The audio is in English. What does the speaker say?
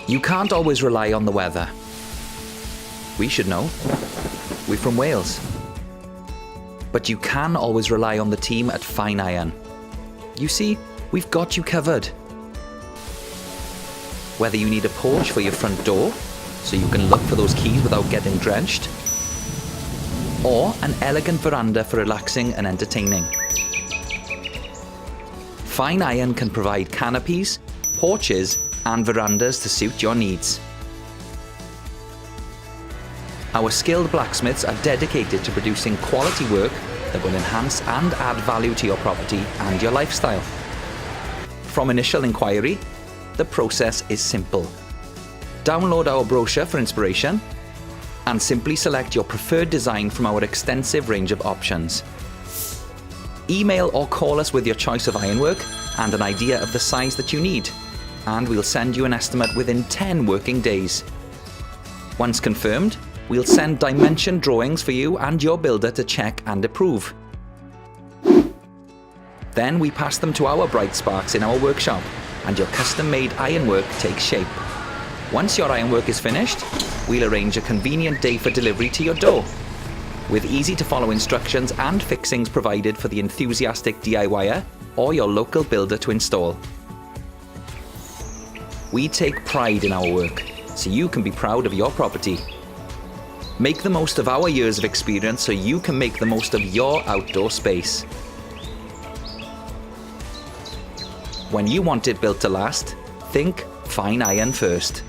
You can't always rely on the weather. We should know. We're from Wales. But you can always rely on the team at Fine Iron. You see, we've got you covered. Whether you need a porch for your front door, so you can look for those keys without getting drenched, or an elegant veranda for relaxing and entertaining, Fine Iron can provide canopies, porches, and verandas to suit your needs. Our skilled blacksmiths are dedicated to producing quality work that will enhance and add value to your property and your lifestyle. From initial inquiry, the process is simple. Download our brochure for inspiration and simply select your preferred design from our extensive range of options. Email or call us with your choice of ironwork and an idea of the size that you need, and we'll send you an estimate within 10 working days. Once confirmed, we'll send dimension drawings for you and your builder to check and approve. Then we pass them to our bright sparks in our workshop, and your custom-made ironwork takes shape. Once your ironwork is finished, we'll arrange a convenient day for delivery to your door, with easy-to-follow instructions and fixings provided for the enthusiastic DIYer or your local builder to install. We take pride in our work, so you can be proud of your property. Make the most of our years of experience so you can make the most of your outdoor space. When you want it built to last, think Fine Iron first.